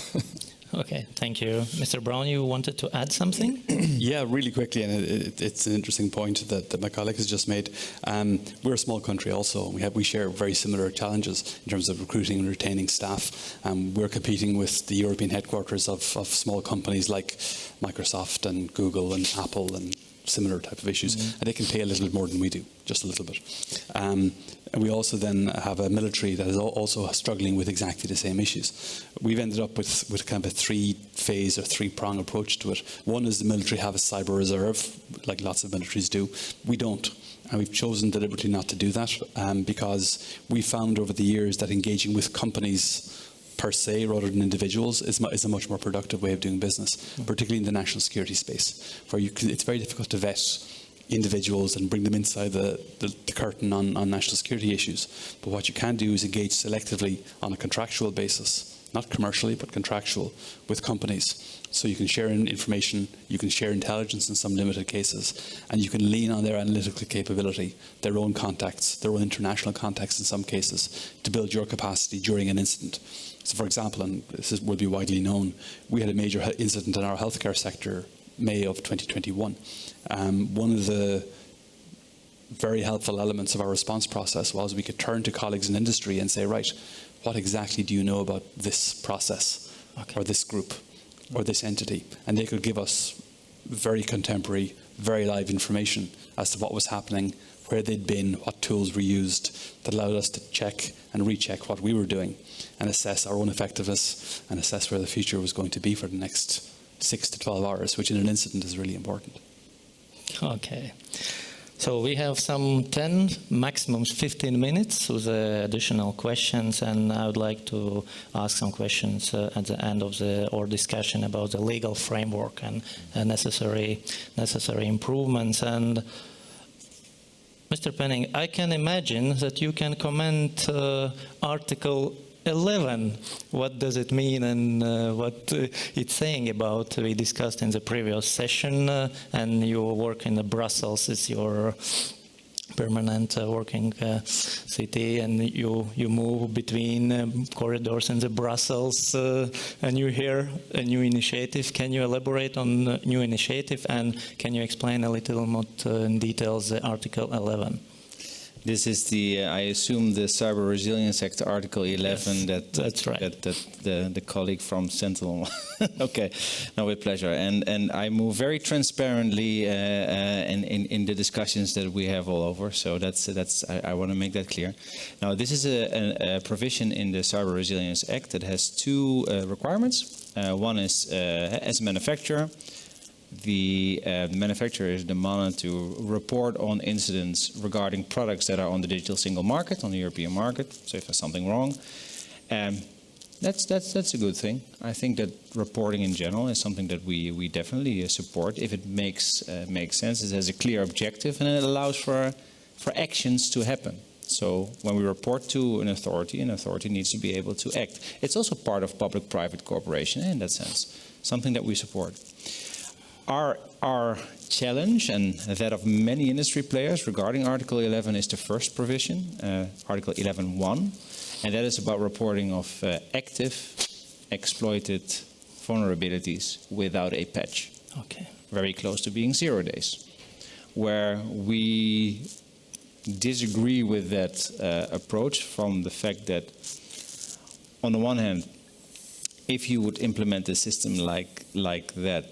Okay, thank you. Mr. Browne, you wanted to add something? Yeah, really quickly, and it's an interesting point that my colleague has just made. We're a small country also. We share very similar challenges in terms of recruiting and retaining staff. We're competing with the European headquarters of small companies like Microsoft and Google and Apple and similar type of issues, and they can pay a little bit more than we do, just a little bit. And we also then have a military that is also struggling with exactly the same issues. We've ended up with kind of a three-phase or three-prong approach to it. One is the military have a cyber reserve, like lots of militaries do. We don't. And we've chosen deliberately not to do that because we found over the years that engaging with companies per se rather than individuals is a much more productive way of doing business, particularly in the national security space, where it's very difficult to vet individuals and bring them inside the curtain on national security issues. But what you can do is engage selectively on a contractual basis, not commercially, but contractual, with companies. So you can share information, you can share intelligence in some limited cases, and you can lean on their analytical capability, their own contacts, their own international contacts in some cases, to build your capacity during an incident. So for example, and this will be widely known, we had a major incident in our healthcare sector May of 2021. One of the very helpful elements of our response process was we could turn to colleagues in industry and say, right, what exactly do you know about this process or this group or this entity? And they could give us very contemporary, very live information as to what was happening, where they'd been, what tools were used, that allowed us to check and recheck what we were doing and assess our own effectiveness and assess where the future was going to be for the next 6 to 12 hours, which in an incident is really important. Okay. So we have some 10, maximum 15 minutes with additional questions, and I would like to ask some questions at the end of our discussion about the legal framework and necessary improvements. And Mr. Penning, I can imagine that you can comment Article 11. What does it mean and what it's saying about? We discussed in the previous session, and you work in Brussels. It's your permanent working city, and you move between corridors in the Brussels, and you hear a new initiative. Can you elaborate on the new initiative, and can you explain a little more in details Article 11? This is the, I assume, the Cyber Resilience Act, Article 11, yes, that's right. that the colleague from Central. Okay, no, with pleasure. And I move very transparently in the discussions that we have all over. So that's I want to make that clear. Now, this is a provision in the Cyber Resilience Act that has two requirements. One is as a manufacturer. The manufacturer is demanded to report on incidents regarding products that are on the digital single market, on the European market. So if there's something wrong, that's a good thing. I think that reporting in general is something that we definitely support if it makes sense. It has a clear objective and it allows for actions to happen. So when we report to an authority needs to be able to act. It's also part of public-private cooperation in that sense, something that we support. Our challenge, and that of many industry players regarding Article 11, is the first provision, Article 11.1, and that is about reporting of active exploited vulnerabilities without a patch. Okay. Very close to being 0 days, where we disagree with that approach from the fact that, on the one hand, if you would implement a system like that,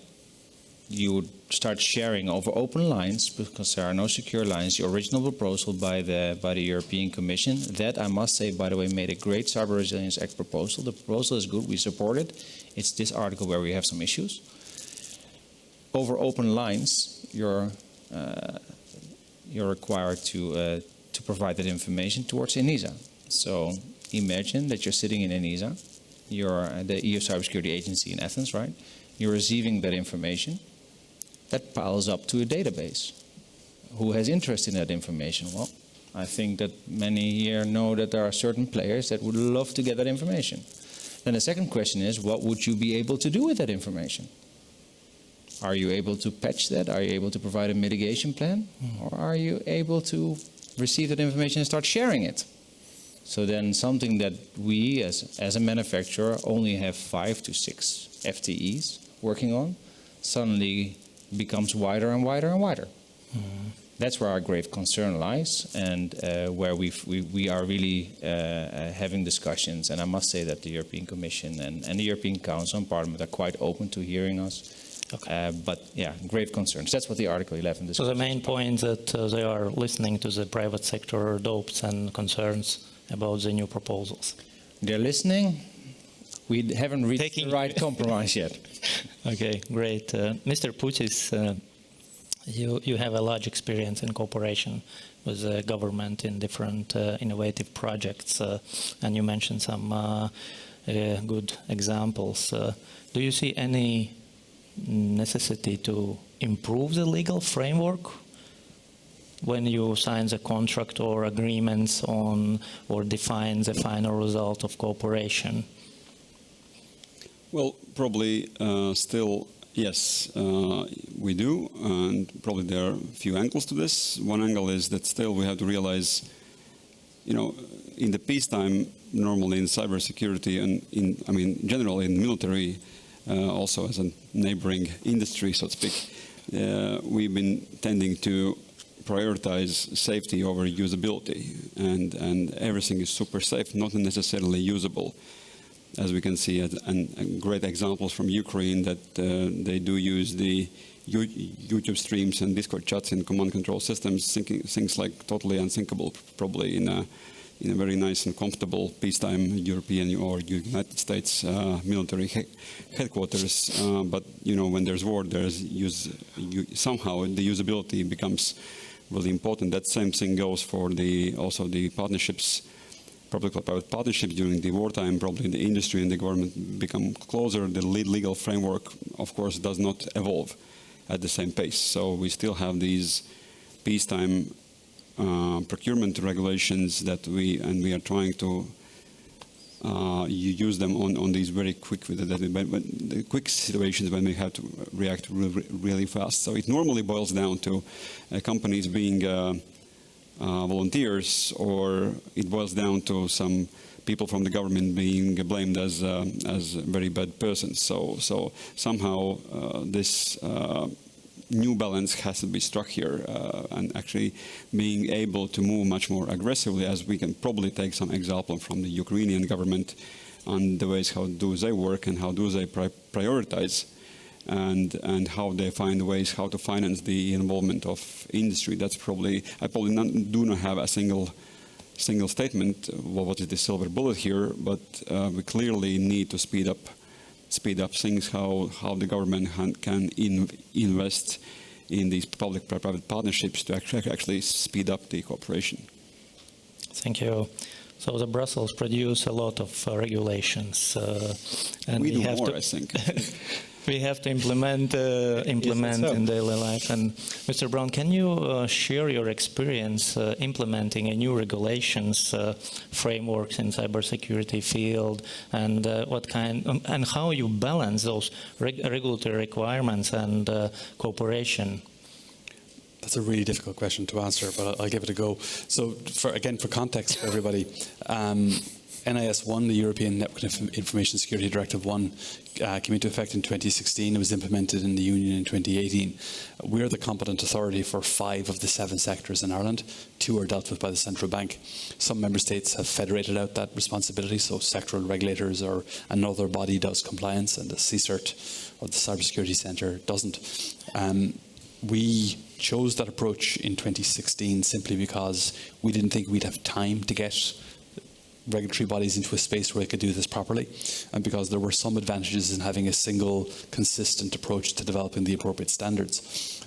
you would start sharing over open lines, because there are no secure lines, the original proposal by the European Commission. That, I must say, by the way, made a great Cyber Resilience Act proposal. The proposal is good, we support it. It's this article where we have some issues. Over open lines, you're required to provide that information towards ENISA. So imagine that you're sitting in ENISA, you're the EU Cybersecurity Agency in Athens, right? You're receiving that information. That piles up to a database. Who has interest in that information? Well, I think that many here know that there are certain players that would love to get that information. Then the second question is, what would you be able to do with that information? Are you able to patch that? Are you able to provide a mitigation plan? Or are you able to receive that information and start sharing it? So then something that we, as a manufacturer, only have 5 to 6 FTEs working on, suddenly becomes wider and wider and wider. That's where our grave concern lies, and where we are really having discussions. And I must say that the European Commission and the European Council and Parliament are quite open to hearing us. But yeah, grave concerns. That's what the Article 11 So discusses. the main point that they are listening to the private sector hopes and concerns about the new proposals. They're listening. We haven't reached the right compromise yet. Okay, great. Mr. Putis, you have a large experience in cooperation with the government in different innovative projects, and you mentioned some good examples. Do you see any necessity to improve the legal framework when you sign the contract or agreements on or define the final result of cooperation? Well, probably still, yes, we do, and probably there are a few angles to this. One angle is that still we have to realize, in the peacetime, normally in cybersecurity and generally in military, also as a neighboring industry, so to speak, we've been tending to prioritize safety over usability, and everything is super safe, not necessarily usable. As we can see, and great examples from Ukraine that they do use the YouTube streams and Discord chats in command control systems, things like totally unthinkable, probably in a very nice and comfortable peacetime European or United States military headquarters. But when there's war, somehow the usability becomes really important. That same thing goes for also the partnerships. Public-private partnerships during the wartime, probably the industry and the government become closer. The legal framework, of course, does not evolve at the same pace. So we still have these peacetime procurement regulations that we are trying to use them on these very quick situations when we have to react really fast. So it normally boils down to companies being volunteers, or it boils down to some people from the government being blamed as very bad persons. So somehow this new balance has to be struck here, and actually being able to move much more aggressively, as we can probably take some example from the Ukrainian government on the ways how do they work and how do they prioritize. And how they find ways how to finance the involvement of industry. That's probably, I probably do not have a single statement what is the silver bullet here, but we clearly need to speed up things, how the government can invest in these public-private partnerships to actually speed up the cooperation. Thank you. So the Brussels produce a lot of regulations, and we do have more, to I think. We have to implement in daily life. And Mr. Browne, can you share your experience implementing a new regulations frameworks in cybersecurity field, and and how you balance those regulatory requirements and cooperation? That's a really difficult question to answer, but I'll give it a go. So, for context for everybody, NIS 1, the European Network Information Security Directive 1, came into effect in 2016. It was implemented in the Union in 2018. We're the competent authority for 5 of the 7 sectors in Ireland. 2 are dealt with by the central bank. Some member states have federated out that responsibility, so sectoral regulators or another body does compliance, and the CERT or the Cybersecurity Centre doesn't. We chose that approach in 2016 simply because we didn't think we'd have time to get regulatory bodies into a space where they could do this properly, and because there were some advantages in having a single, consistent approach to developing the appropriate standards.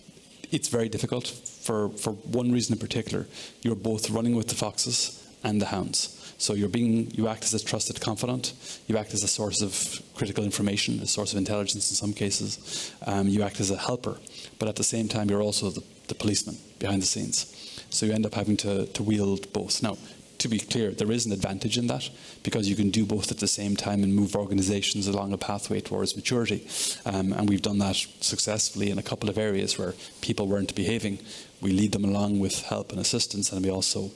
It's very difficult for one reason in particular. You're both running with the foxes and the hounds. So you act as a trusted confidant, you act as a source of critical information, a source of intelligence in some cases, you act as a helper, but at the same time you're also the policeman behind the scenes. So you end up having to wield both. Now, to be clear, there is an advantage in that, because you can do both at the same time and move organizations along a pathway towards maturity. And we've done that successfully in a couple of areas where people weren't behaving. We lead them along with help and assistance, and we also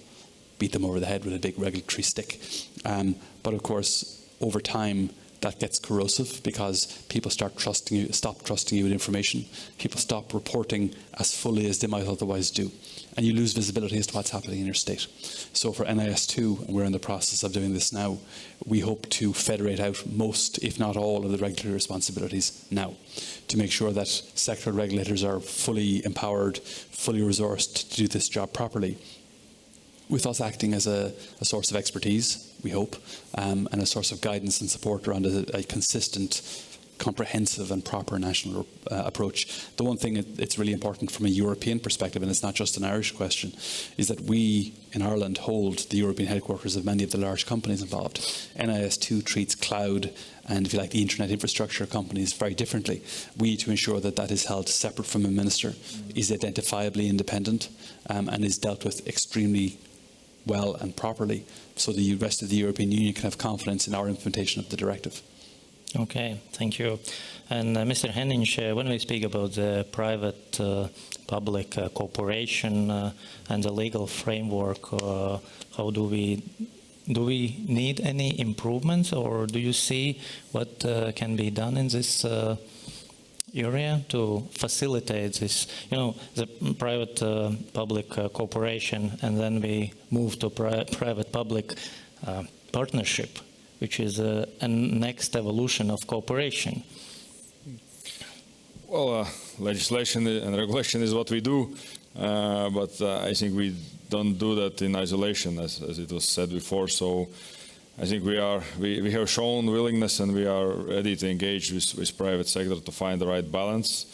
beat them over the head with a big regulatory stick. But of course, over time, that gets corrosive because people stop trusting you with information. People stop reporting as fully as they might otherwise do. And you lose visibility as to what's happening in your state. So for NIS2, and we're in the process of doing this now, we hope to federate out most, if not all, of the regulatory responsibilities now to make sure that sectoral regulators are fully empowered, fully resourced to do this job properly, with us acting as a source of expertise, we hope, and a source of guidance and support around a consistent, comprehensive and proper national approach. The one thing it's really important from a European perspective, and it's not just an Irish question, is that we in Ireland hold the European headquarters of many of the large companies involved. NIS2 treats cloud and, if you like, the internet infrastructure companies very differently. We need to ensure that that is held separate from a minister, is identifiably independent, and is dealt with extremely well and properly, so the rest of the European Union can have confidence in our implementation of the directive. Okay, thank you. And Mr. Henning, when we speak about the private-public cooperation and the legal framework, how do we need any improvements, or do you see what can be done in this area to facilitate this, the private-public cooperation, and then we move to private-public partnership, which is a next evolution of cooperation? Well, legislation and regulation is what we do, but I think we don't do that in isolation, as it was said before. So I think we have shown willingness, and we are ready to engage with private sector to find the right balance,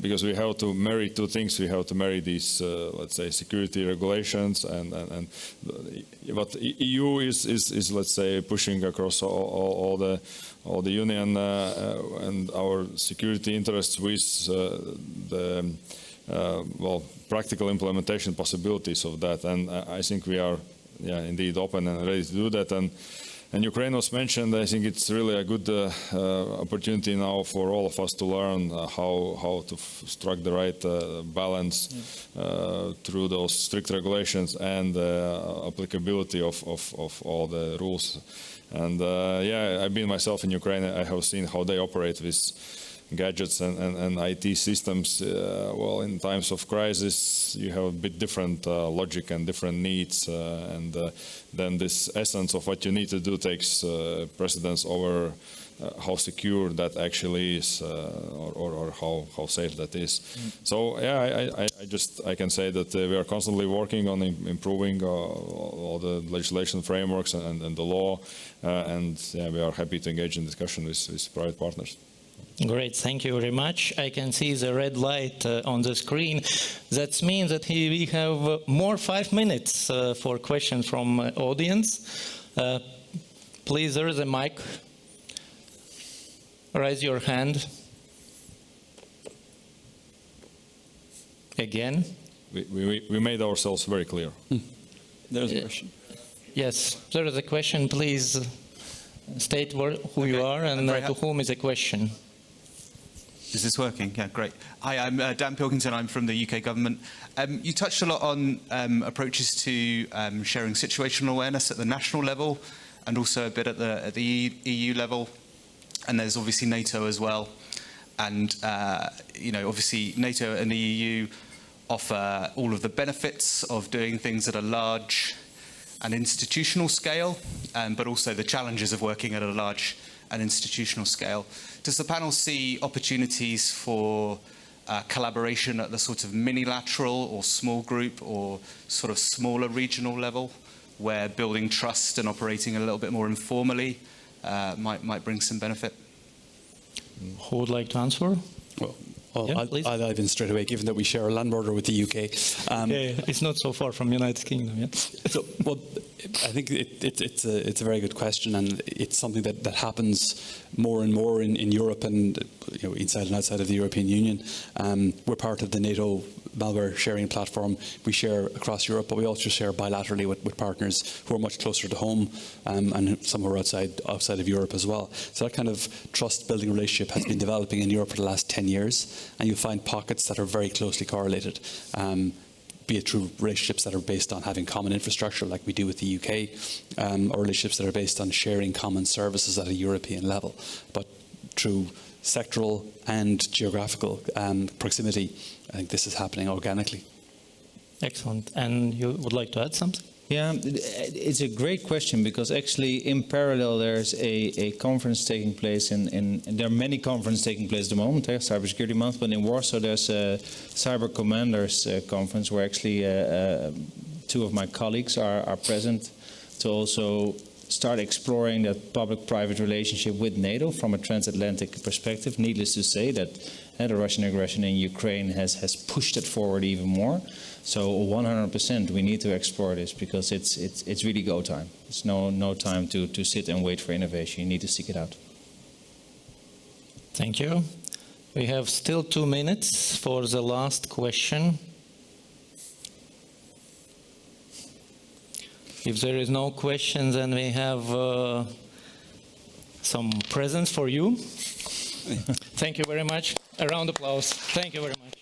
because we have to marry two things. We have to marry these, let's say, security regulations, and what EU is let's say pushing across all the union and our security interests with the practical implementation possibilities of that. And I think we are indeed open and ready to do that. And Ukraine was mentioned. I think it's really a good opportunity now for all of us to learn how to strike the right balance through those strict regulations and applicability of all the rules. And I've been myself in Ukraine. I have seen how they operate with gadgets and IT systems. Well, in times of crisis, you have a bit different logic and different needs, and then this essence of what you need to do takes precedence over how secure that actually is, or how safe that is. So I can say that we are constantly working on improving all the legislation frameworks and the law, and we are happy to engage in discussion with private partners. Great, thank you very much. I can see the red light on the screen. That means that we have more 5 minutes for questions from audience. Please, there is a mic. Raise your hand. Again. We made ourselves very clear. There's a question. Yes, there is a question. Please state who you are and to whom is a question. Is this working? Yeah, great. Hi, I'm Dan Pilkington. I'm from the UK government. You touched a lot on approaches to sharing situational awareness at the national level, and also a bit at the EU level. And there's obviously NATO as well. And obviously NATO and the EU offer all of the benefits of doing things at a large and institutional scale, but also the challenges of working at a large and institutional scale. Does the panel see opportunities for collaboration at the sort of minilateral or small group or sort of smaller regional level, where building trust and operating a little bit more informally might bring some benefit? Who would like to answer? Well, Yeah, I'll dive in straight away, given that we share a land border with the UK. Okay, it's not so far from United Kingdom, yeah? So, well, I think it's a very good question, and it's something that happens more and more in Europe and inside and outside of the European Union. We're part of the NATO malware sharing platform. We share across Europe, but we also share bilaterally with partners who are much closer to home, and some who are outside of Europe as well. So that kind of trust-building relationship has been developing in Europe for the last 10 years, and you'll find pockets that are very closely correlated. be it through relationships that are based on having common infrastructure like we do with the UK, or relationships that are based on sharing common services at a European level. But through sectoral and geographical proximity, I think this is happening organically. Excellent. And you would like to add something? Yeah, it's a great question, because actually in parallel there's a conference taking place and there are many conferences taking place at the moment, Cybersecurity Month, but in Warsaw there's a Cyber Commanders conference where actually two of my colleagues are present to also start exploring that public-private relationship with NATO from a transatlantic perspective. Needless to say that the Russian aggression in Ukraine has pushed it forward even more. So 100% we need to explore this, because it's really go time. It's no time to sit and wait for innovation. You need to seek it out. Thank you. We have still 2 minutes for the last question. If there is no question, then we have some presents for you. Thank you very much. A round of applause. Thank you very much.